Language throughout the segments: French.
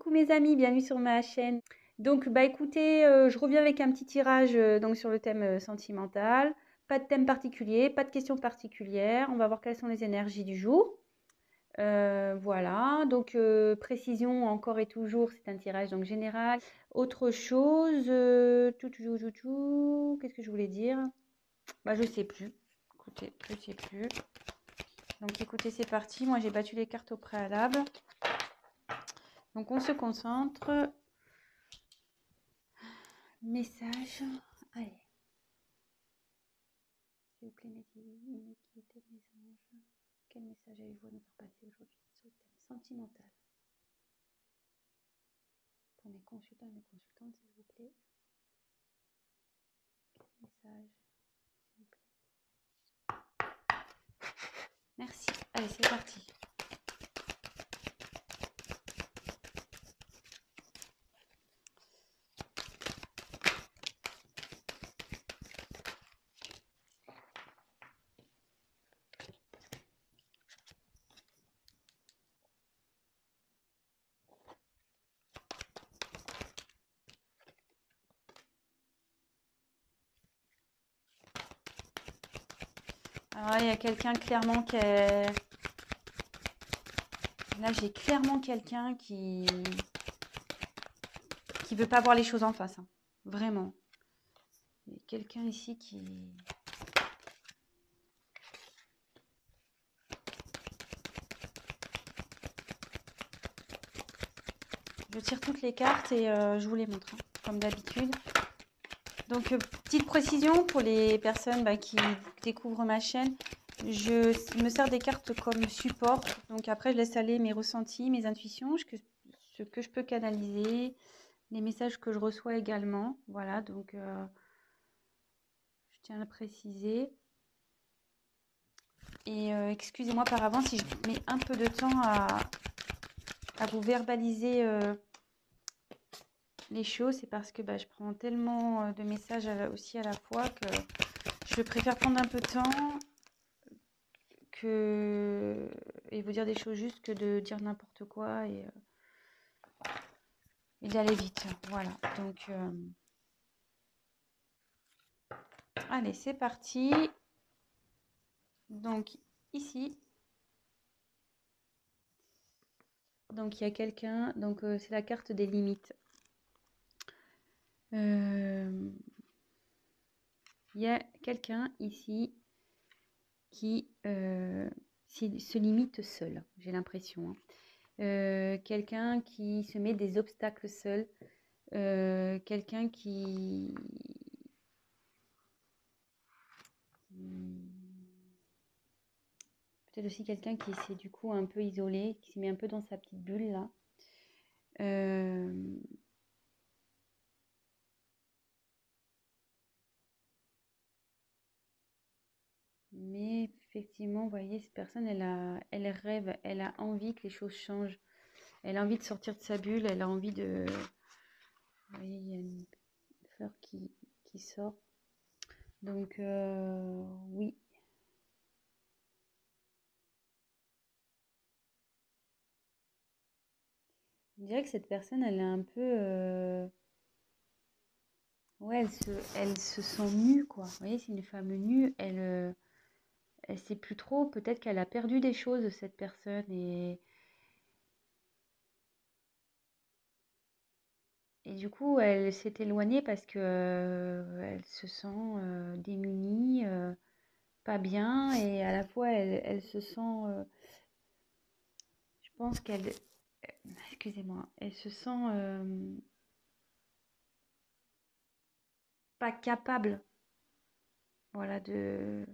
Coucou mes amis, bienvenue sur ma chaîne. Donc bah écoutez, je reviens avec un petit tirage donc sur le thème sentimental. Pas de thème particulier, pas de questions particulières. On va voir quelles sont les énergies du jour. Voilà, donc précision encore et toujours, c'est un tirage donc général. Autre chose, qu'est-ce que je voulais dire? Bah je sais plus. Écoutez, je sais plus. Donc écoutez, c'est parti. Moi j'ai battu les cartes au préalable. Donc on se concentre. Message. Allez. S'il vous plaît, mes guides, mes anges. Quel message avez-vous à nous faire passer aujourd'hui sur le thème sentimental? Pour mes consultants et mes consultantes, s'il vous plaît. Quel message, s'il vous plaît? Merci. Allez, c'est parti. Alors là, il y a quelqu'un clairement qui est... Là, j'ai clairement quelqu'un qui veut pas voir les choses en face. Hein. Vraiment. Il y a quelqu'un ici qui... Je tire toutes les cartes et je vous les montre, hein, comme d'habitude. Donc, petite précision pour les personnes qui découvrent ma chaîne. Je me sers des cartes comme support. Donc, après, je laisse aller mes ressentis, mes intuitions, ce que je peux canaliser, les messages que je reçois également. Voilà, donc, je tiens à le préciser. Et excusez-moi par avance si je mets un peu de temps à vous verbaliser les choses. C'est parce que je prends tellement de messages aussi à la fois que je préfère prendre un peu de temps et vous dire des choses justes que de dire n'importe quoi et d'aller vite. Voilà, donc allez, c'est parti. Donc ici, donc il y a quelqu'un, donc c'est la carte des limites. Il y a quelqu'un ici qui se limite seul, j'ai l'impression. Hein. Quelqu'un qui se met des obstacles seul. Quelqu'un qui... Peut-être aussi quelqu'un qui s'est du coup un peu isolé, qui se met un peu dans sa petite bulle là. Mais effectivement, vous voyez, cette personne, elle rêve, elle a envie que les choses changent. Elle a envie de sortir de sa bulle, elle a envie de... Vous voyez, il y a une fleur qui sort. Donc, oui. On dirait que cette personne, elle est un peu... Ouais, elle se sent nue, quoi. Vous voyez, c'est une femme nue. Elle sait plus trop. Peut-être qu'elle a perdu des choses, cette personne. Et du coup, elle s'est éloignée parce que elle se sent démunie, pas bien. Et à la fois, elle se sent... je pense qu'elle... Excusez-moi. Elle se sent pas capable. Voilà, de...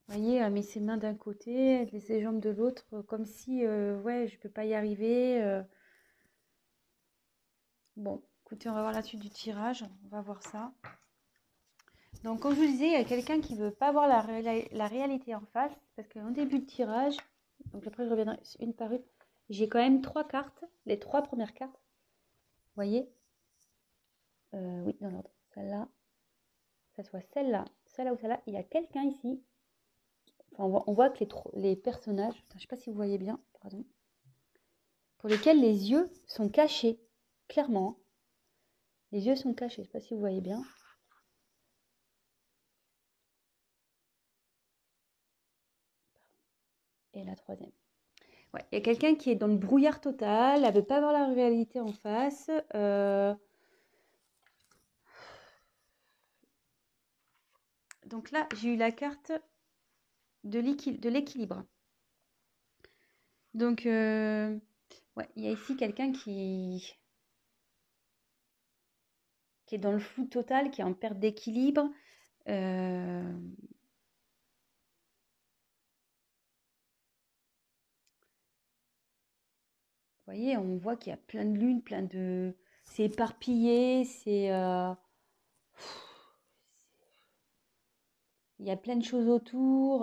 Vous voyez, elle met ses mains d'un côté, elle met ses jambes de l'autre, comme si, ouais, je peux pas y arriver. Bon, écoutez, on va voir la suite du tirage, on va voir ça. Donc, comme je vous disais, il y a quelqu'un qui veut pas voir la réalité en face, parce qu'en début de tirage, donc après je reviendrai une par une, j'ai quand même 3 cartes, les 3 premières cartes. Vous voyez? Oui, dans l'ordre. Celle-là, que ce soit celle-là, celle-là ou celle-là. Il y a quelqu'un ici. Enfin, on voit que les personnages, je ne sais pas si vous voyez bien, pardon. pour lesquels les yeux sont cachés, clairement. Les yeux sont cachés, je ne sais pas si vous voyez bien. Et la troisième. Ouais, il y a quelqu'un qui est dans le brouillard total, elle ne veut pas voir la réalité en face. Donc là, j'ai eu la carte de l'équilibre. Donc, ouais, il y a ici quelqu'un qui est dans le flou total, qui est en perte d'équilibre. Vous voyez, on voit qu'il y a plein de lunes, plein de... C'est éparpillé, c'est... Il y a plein de choses autour.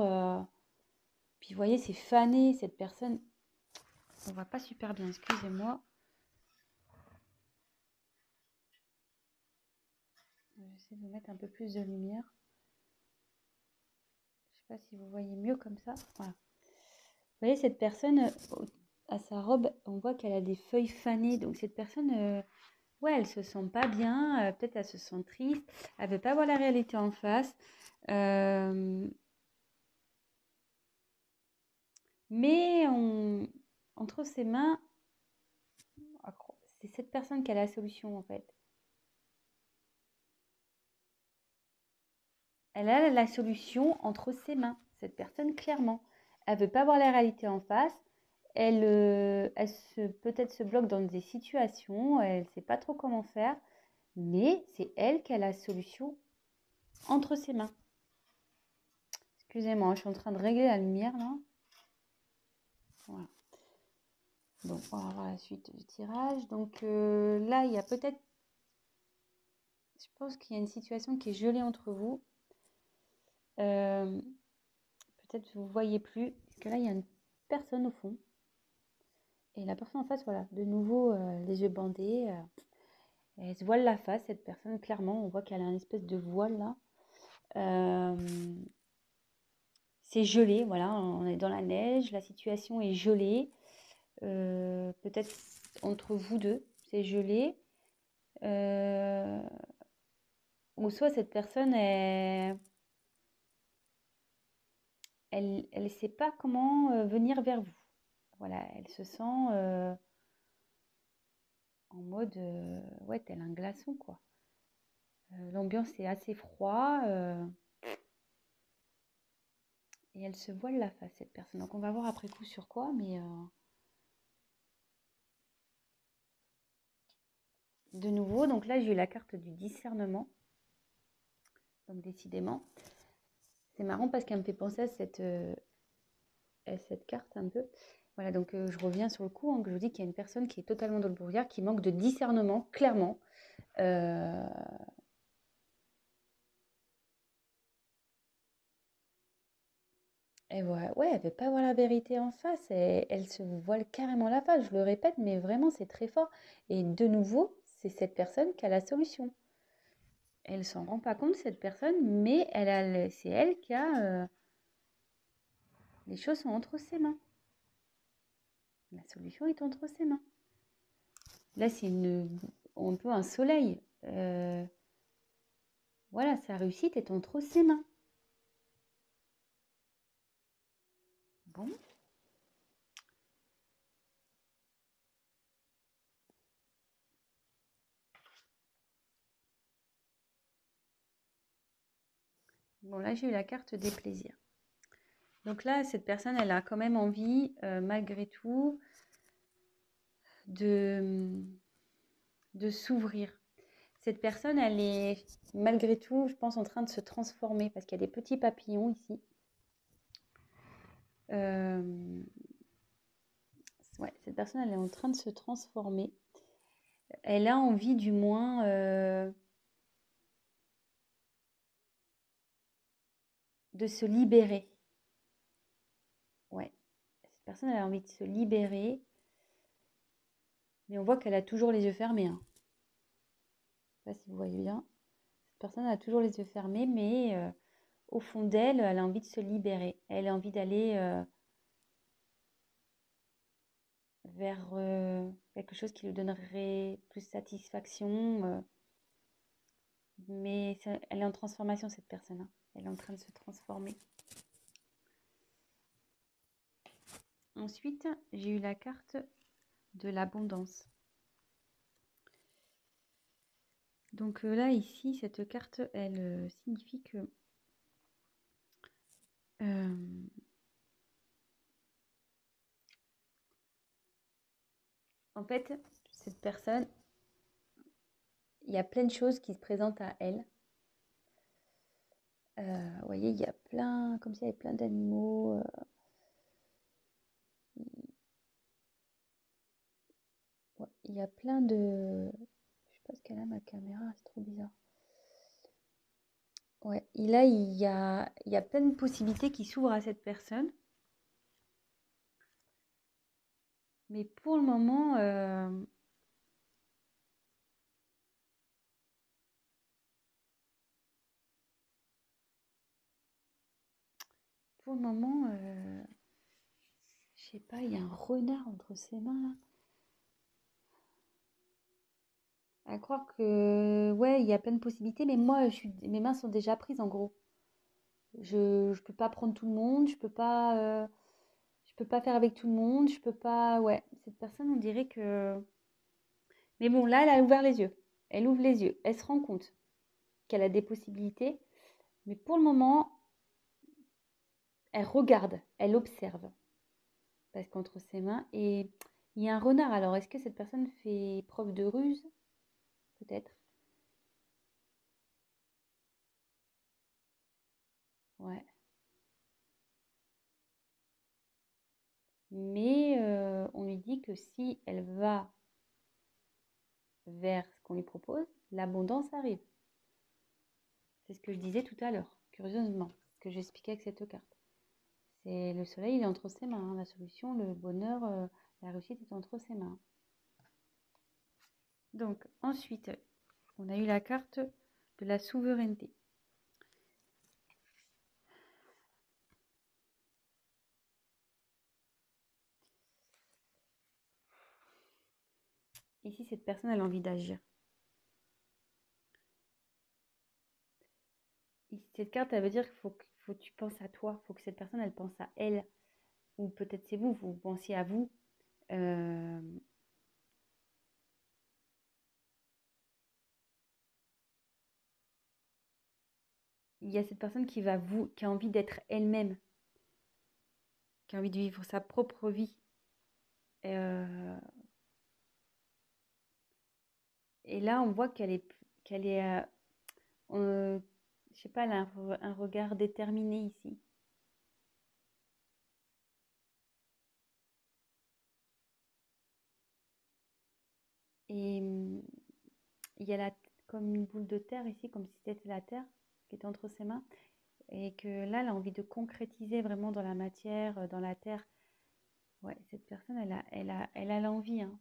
Puis vous voyez, c'est fané, cette personne. On voit pas super bien, excusez-moi. J'essaie de vous mettre un peu plus de lumière. Je sais pas si vous voyez mieux comme ça. Voilà. Vous voyez, cette personne, à sa robe, on voit qu'elle a des feuilles fanées. Donc cette personne, ouais, elle se sent pas bien. Peut-être elle se sent triste. Elle veut pas voir la réalité en face. Mais entre ses mains, c'est cette personne qui a la solution en fait. Elle a la solution entre ses mains, cette personne clairement. Elle veut pas voir la réalité en face. Elle peut-être se bloque dans des situations, elle ne sait pas trop comment faire, mais c'est elle qui a la solution entre ses mains. Excusez-moi, je suis en train de régler la lumière là. Voilà. Bon, on va voir la suite du tirage. Donc là, il y a peut-être... Je pense qu'il y a une situation qui est gelée entre vous. Peut-être que vous ne voyez plus, parce que là, il y a une personne au fond. Et la personne en face, voilà, de nouveau, les yeux bandés. Elle se voile la face, cette personne, clairement. On voit qu'elle a une espèce de voile là. C'est gelé, voilà, on est dans la neige, la situation est gelée. Peut-être entre vous deux, c'est gelé. Ou soit cette personne, elle ne sait pas comment venir vers vous. Voilà, elle se sent en mode, ouais, tel un glaçon, quoi. L'ambiance est assez froid et elle se voile la face, cette personne. Donc on va voir après coup sur quoi, mais de nouveau, donc là j'ai eu la carte du discernement. Donc décidément, c'est marrant parce qu'elle me fait penser à cette carte un peu. Voilà, donc je reviens sur le coup, hein, que je vous dis qu'il y a une personne qui est totalement dans le brouillard, qui manque de discernement, clairement. Et ouais, ouais, elle veut pas voir la vérité en face, et elle se voile carrément la face, je le répète, mais vraiment c'est très fort. Et de nouveau, c'est cette personne qui a la solution. Elle s'en rend pas compte, cette personne, mais c'est elle qui a... les choses sont entre ses mains. La solution est entre ses mains. Là, c'est un peu un soleil. Voilà, sa réussite est entre ses mains. Bon. Bon, là, j'ai eu la carte des plaisirs. Donc là, cette personne, elle a quand même envie, malgré tout, de s'ouvrir. Cette personne, elle est, malgré tout, je pense, en train de se transformer parce qu'il y a des petits papillons ici. Ouais, cette personne, elle est en train de se transformer. Elle a envie, du moins, de se libérer. Ouais, cette personne, elle a envie de se libérer. Mais on voit qu'elle a toujours les yeux fermés, hein. Je ne sais pas si vous voyez bien. Cette personne a toujours les yeux fermés, mais au fond d'elle, elle a envie de se libérer. Elle a envie d'aller vers quelque chose qui lui donnerait plus satisfaction. Mais elle est en transformation, cette personne, hein. Elle est en train de se transformer. Ensuite, j'ai eu la carte de l'abondance. Donc là, ici, cette carte, elle signifie que en fait, cette personne, il y a plein de choses qui se présentent à elle. Vous voyez, il y a plein, comme s'il y avait plein d'animaux. Ouais, il y a plein de... Je sais pas ce qu'elle a, ma caméra, c'est trop bizarre. Ouais, et là, il y a plein de possibilités qui s'ouvrent à cette personne. Mais pour le moment, je sais pas, il y a un renard entre ses mains là. À croire que, ouais, il y a plein de possibilités, mais moi, mes mains sont déjà prises en gros. Je peux pas prendre tout le monde, je peux pas faire avec tout le monde, je peux pas, ouais. Cette personne, on dirait que, mais bon, là, elle a ouvert les yeux. Elle ouvre les yeux. Elle se rend compte qu'elle a des possibilités, mais pour le moment, elle regarde, elle observe, parce qu'entre ses mains, et il y a un renard. Alors, est-ce que cette personne fait preuve de ruse? Peut-être. Ouais. Mais on lui dit que si elle va vers ce qu'on lui propose, l'abondance arrive. C'est ce que je disais tout à l'heure, curieusement, ce que j'expliquais avec cette carte. C'est le soleil, il est entre ses mains, hein. La solution, le bonheur, la réussite est entre ses mains. Donc ensuite, on a eu la carte de la souveraineté. Ici, cette personne, elle a envie d'agir. Cette carte, elle veut dire qu'il faut que tu penses à toi, il faut que cette personne, elle pense à elle. Ou peut-être c'est vous, vous pensiez à vous. Euh, il y a cette personne qui a envie d'être elle-même, qui a envie de vivre sa propre vie. Euh, et là, on voit qu'elle est, je sais pas, elle a un regard déterminé ici. Et il y a comme une boule de terre ici, comme si c'était la terre qui était entre ses mains. Et que là, elle a envie de concrétiser vraiment dans la matière, dans la terre. Ouais, cette personne, elle a l'envie, hein.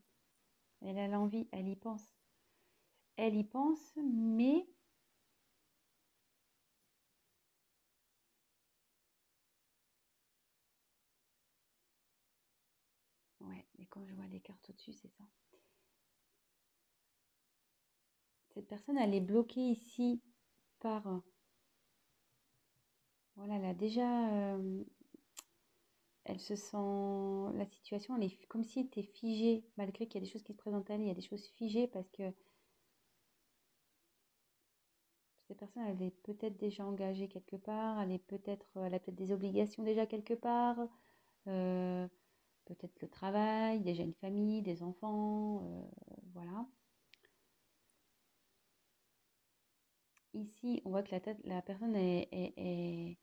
Elle a l'envie, elle y pense. Elle y pense, mais ouais, mais quand je vois les cartes au-dessus, c'est ça. Cette personne, elle est bloquée ici par... voilà, elle a déjà... elle se sent... La situation, elle est comme si elle était figée, malgré qu'il y a des choses qui se présentent à elle, il y a des choses figées parce que cette personne, elle est peut-être déjà engagée quelque part, elle a peut-être des obligations déjà quelque part, euh, peut-être le travail, déjà une famille, des enfants, voilà. Ici, on voit que la personne elle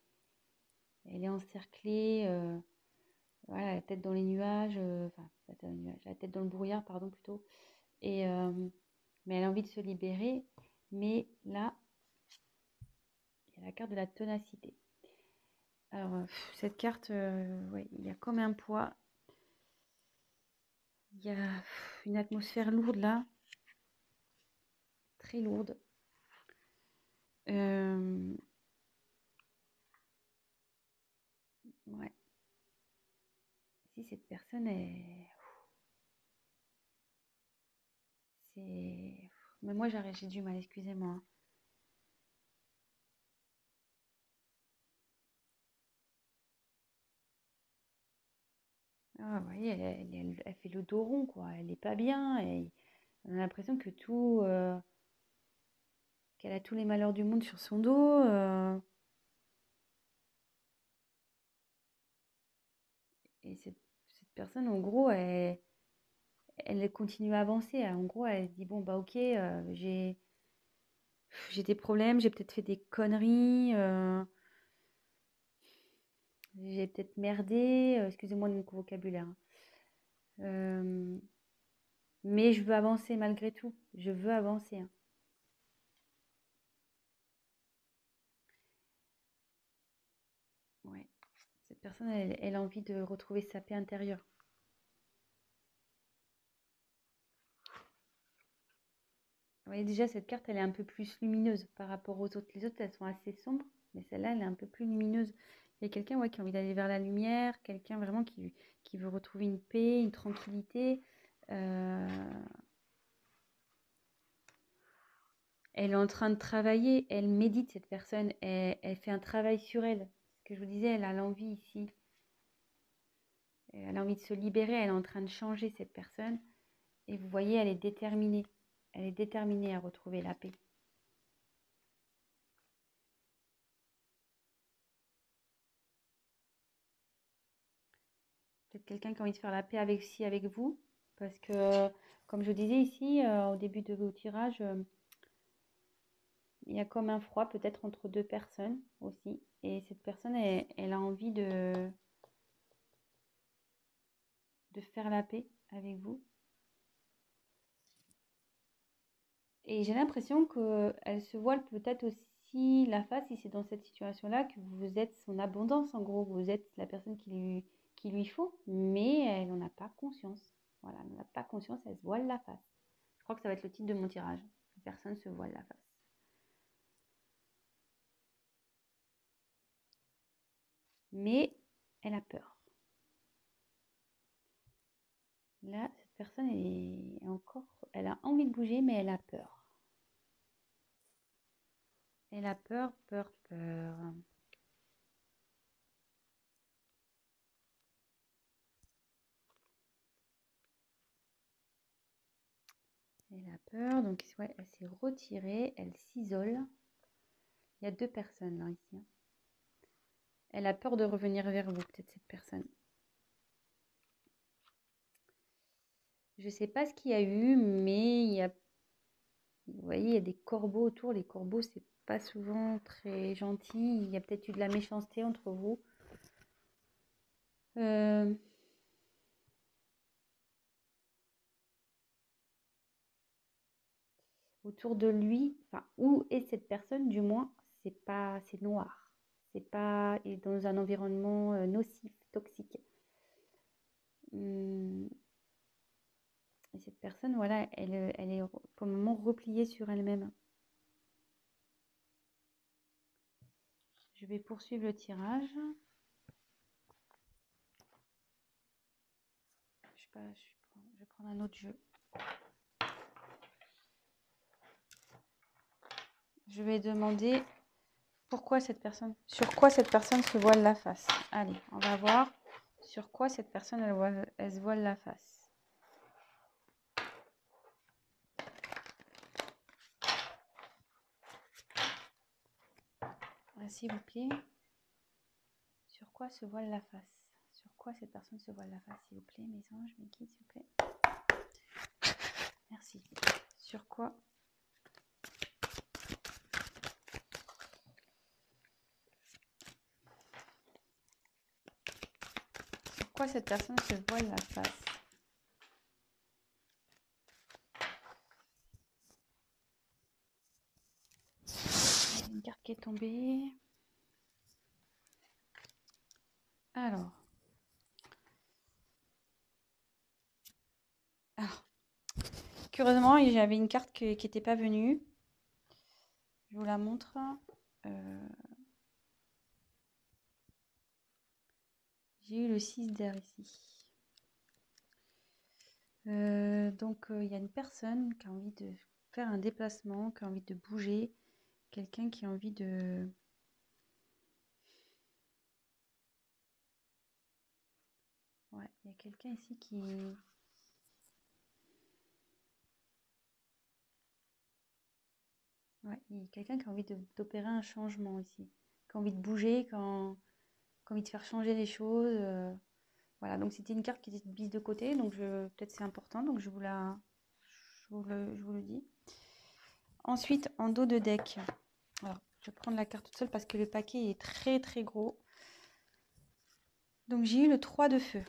est encerclée, voilà, la tête dans les nuages, enfin, la tête dans les nuages, la tête dans le brouillard, pardon, plutôt. Et, mais elle a envie de se libérer. Mais là, il y a la carte de la ténacité. Alors, cette carte, ouais, il y a comme un poids. Il y a une atmosphère lourde là, très lourde. Ouais. Si cette personne est... c'est... Mais moi, j'ai du mal, excusez-moi. Ah, vous voyez, elle fait le dos rond, quoi. Elle est pas bien. Et on a l'impression que qu'elle a tous les malheurs du monde sur son dos. Et cette personne, en gros, elle continue à avancer. En gros, elle se dit, bon, bah ok, j'ai des problèmes, j'ai peut-être fait des conneries, j'ai peut-être merdé, excusez-moi de mon vocabulaire, hein. Euh, mais je veux avancer malgré tout. Je veux avancer, hein. Ouais. Cette personne, elle a envie de retrouver sa paix intérieure. Vous voyez, déjà, cette carte, elle est un peu plus lumineuse par rapport aux autres. Les autres, elles sont assez sombres, mais celle-là, elle est un peu plus lumineuse. Il y a quelqu'un, ouais, qui a envie d'aller vers la lumière, quelqu'un vraiment qui veut retrouver une paix, une tranquillité. Euh, Elle est en train de travailler, elle médite, cette personne, elle fait un travail sur elle. Ce que je vous disais, elle a l'envie ici, elle a envie de se libérer, elle est en train de changer, cette personne. Et vous voyez, elle est déterminée. Elle est déterminée à retrouver la paix. Peut-être quelqu'un qui a envie de faire la paix avec vous. Parce que, comme je disais ici, au début de vos tirages, il y a comme un froid peut-être entre deux personnes aussi. Et cette personne, elle a envie de faire la paix avec vous. Et j'ai l'impression qu'elle se voile peut-être aussi la face, si c'est dans cette situation-là, que vous êtes son abondance, en gros. Vous êtes la personne qui lui faut, mais elle n'en a pas conscience. Voilà, elle n'en a pas conscience, elle se voile la face. Je crois que ça va être le titre de mon tirage. Personne se voile la face. Mais elle a peur. Là, cette personne est encore... Elle a envie de bouger, mais elle a peur. Elle a peur, peur, peur. Elle a peur, donc ouais, elle s'est retirée, elle s'isole. Il y a deux personnes là, ici, hein. Elle a peur de revenir vers vous, peut-être cette personne. Je ne sais pas ce qu'il y a eu, mais vous voyez, il y a des corbeaux autour. Les corbeaux, c'est pas souvent très gentil. Il y a peut-être eu de la méchanceté entre vous. Autour de lui, enfin, où est cette personne, du moins, c'est noir. C'est pas, il est dans un environnement nocif, toxique. Hum, Et cette personne, voilà, elle est pour le moment repliée sur elle-même. Je vais poursuivre le tirage. Je sais pas, je vais prendre un autre jeu. Je vais demander sur quoi cette personne se voile la face. Allez, on va voir sur quoi cette personne elle se voile la face. S'il vous plaît. Sur quoi se voile la face? Sur quoi cette personne se voile la face, s'il vous plaît, mes anges, mes guides, s'il vous plaît. Merci. Sur quoi cette personne se voile la face? Il y a une carte qui est tombée. Alors, curieusement, j'avais une carte qui n'était pas venue. Je vous la montre. J'ai eu le 6 d'air ici. Donc, il y a une personne qui a envie de faire un déplacement, qui a envie de bouger, quelqu'un qui a envie de... Ouais, il y a quelqu'un ici qui... Ouais, il y a quelqu'un qui a envie d'opérer un changement ici, qui a envie de bouger, qui a envie de faire changer les choses. Voilà, donc c'était une carte qui était mise de côté, donc peut-être c'est important, donc je vous le dis. Ensuite, en dos de deck, alors je vais prendre la carte toute seule parce que le paquet est très très gros. Donc j'ai eu le 3 de feu.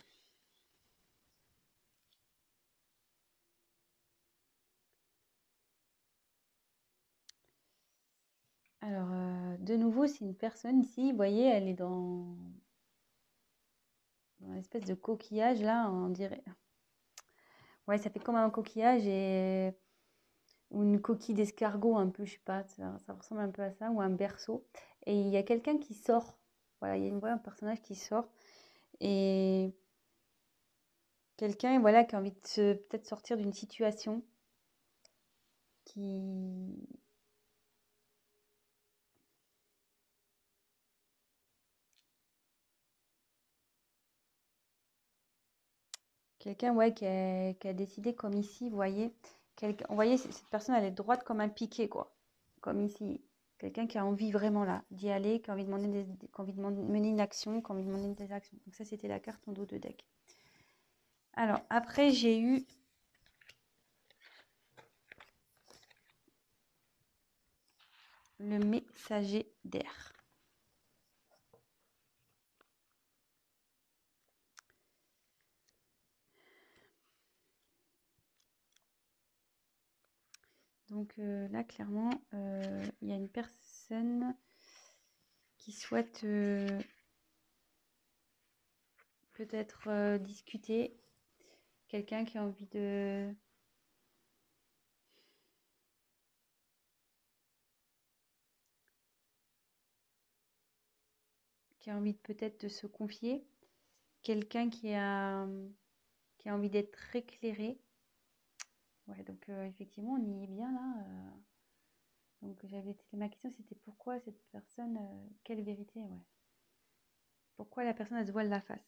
Alors, de nouveau, c'est une personne ici, vous voyez, elle est dans une espèce de coquillage là, on dirait. Ouais, ça fait comme un coquillage ou une coquille d'escargot un peu, je sais pas, ça ressemble un peu à ça, ou un berceau. Et il y a quelqu'un qui sort. Voilà, il y a un personnage qui sort. Et quelqu'un, voilà, qui a envie de peut-être sortir d'une situation qui... Quelqu'un, ouais, qui a décidé comme ici, vous voyez. Vous voyez, cette personne, elle est droite comme un piquet, quoi. Comme ici. Quelqu'un qui a envie vraiment là d'y aller, qui a envie de, qui a envie de mener une action, qui a envie de mener des actions. Donc ça, c'était la carte en dos de deck. Alors, après, j'ai eu le messager d'air. Donc là, clairement, il y a une personne qui souhaite peut-être discuter. Quelqu'un qui a envie de... qui a envie peut-être de se confier. Quelqu'un qui a envie d'être éclairé. Ouais, donc effectivement, on y est bien là. Donc ma question, c'était pourquoi cette personne, quelle vérité, ouais. Pourquoi la personne, elle se voile la face?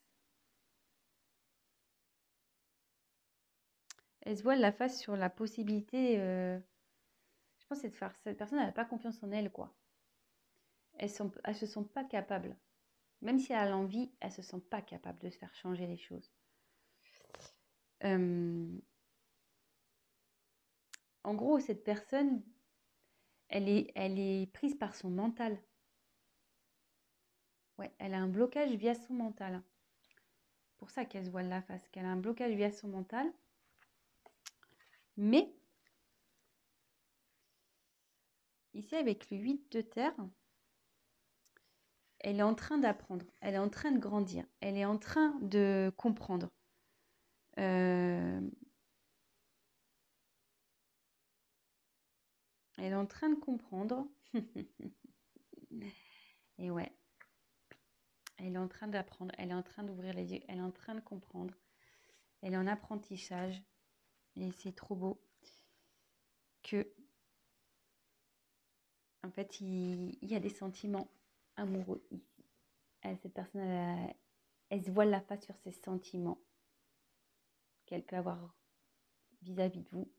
Elle se voile la face sur la possibilité, je pense que cette personne, elle n'a pas confiance en elle, quoi. Elles se sentent pas capables. Même si elle a l'envie, elles se sentent pas capables de se faire changer les choses. En gros, cette personne, elle est prise par son mental. Ouais, elle a un blocage via son mental. Pour ça qu'elle se voile la face, qu'elle a un blocage via son mental. Mais, ici, avec le 8 de terre, elle est en train d'apprendre, elle est en train de grandir, elle est en train de comprendre. Elle est en train de comprendre. Et ouais, elle est en train d'apprendre, elle est en train d'ouvrir les yeux, elle est en train de comprendre. Elle est en apprentissage. Et c'est trop beau que, en fait, il y a des sentiments amoureux ici. Cette personne, elle se voile la face sur ses sentiments qu'elle peut avoir vis-à-vis de vous.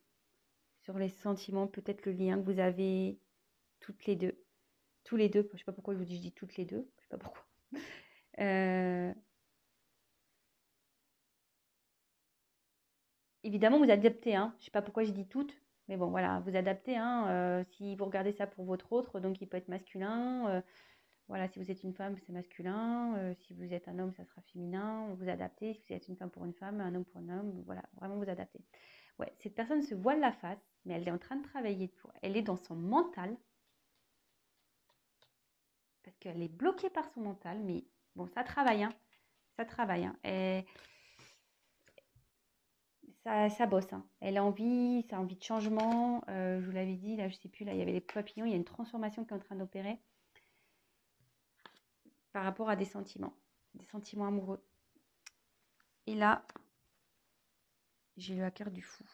Sur les sentiments, peut-être le lien que vous avez toutes les deux. Tous les deux, je ne sais pas pourquoi je dis toutes les deux, je ne sais pas pourquoi. Évidemment, vous adaptez, hein. Je ne sais pas pourquoi je dis toutes, mais bon, voilà, vous adaptez, hein. Si vous regardez ça pour votre autre, donc il peut être masculin. Voilà, si vous êtes une femme, c'est masculin. Si vous êtes un homme, ça sera féminin. Vous adaptez. Si vous êtes une femme pour une femme, un homme pour un homme, voilà, vraiment vous adaptez. Ouais, cette personne se voile la face, mais elle est en train de travailler pour. Elle est dans son mental. Parce qu'elle est bloquée par son mental, mais bon, ça travaille, hein. Ça travaille, hein. Et ça bosse, hein. Elle a envie, ça a envie de changement. Je vous l'avais dit, là, je sais plus, là, il y avait les papillons, il y a une transformation qui est en train d'opérer par rapport à des sentiments amoureux. Et là, j'ai eu la carte du fou.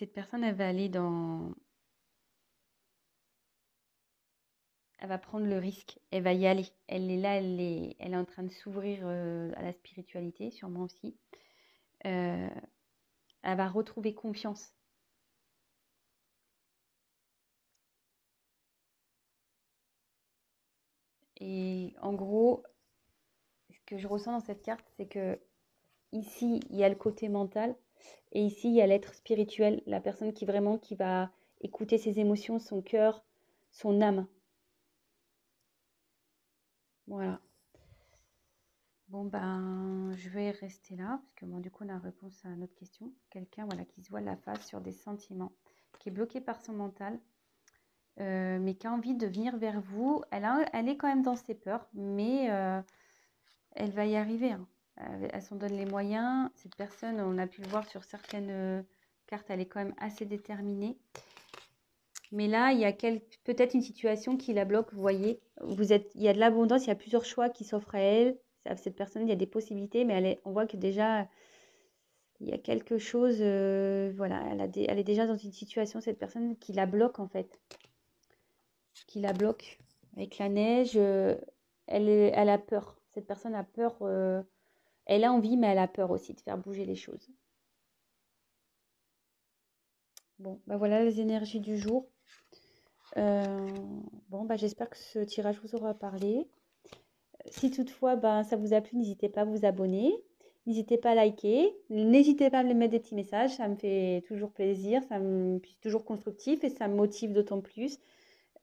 cette personne, elle va aller dans... Elle va prendre le risque, elle va y aller. Elle est là, elle est en train de s'ouvrir à la spiritualité, sûrement aussi. Euh, Elle va retrouver confiance. Et en gros, ce que je ressens dans cette carte, c'est que ici, il y a le côté mental et ici, il y a l'être spirituel, la personne qui vraiment qui va écouter ses émotions, son cœur, son âme. Voilà. Bon, ben, je vais rester là, parce que bon, du coup, on a réponse à notre question. Quelqu'un voilà, qui se voit la face sur des sentiments, qui est bloqué par son mental, mais qui a envie de venir vers vous. Elle est quand même dans ses peurs, mais elle va y arriver, hein. Elle s'en donne les moyens. Cette personne, on a pu le voir sur certaines cartes, elle est quand même assez déterminée. Mais là, il y a peut-être une situation qui la bloque. Vous voyez, il y a de l'abondance, il y a plusieurs choix qui s'offrent à elle. À cette personne, il y a des possibilités, mais on voit que déjà, il y a quelque chose. Voilà, elle est déjà dans une situation, cette personne, qui la bloque en fait. Qui la bloque. Avec la neige, elle a peur. Cette personne a peur. Elle a envie, mais elle a peur aussi de faire bouger les choses. Bon, bah voilà les énergies du jour. Euh, bon, bah j'espère que ce tirage vous aura parlé. Si toutefois bah, ça vous a plu, n'hésitez pas à vous abonner. N'hésitez pas à liker. N'hésitez pas à me mettre des petits messages. Ça me fait toujours plaisir. C'est toujours constructif et ça me motive d'autant plus.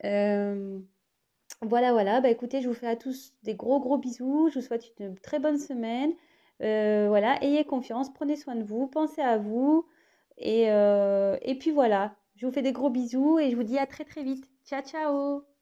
Euh, voilà. Bah écoutez, je vous fais à tous des gros bisous. Je vous souhaite une très bonne semaine. Voilà, ayez confiance, prenez soin de vous, pensez à vous. Et puis voilà, je vous fais des gros bisous et je vous dis à très vite. Ciao, ciao!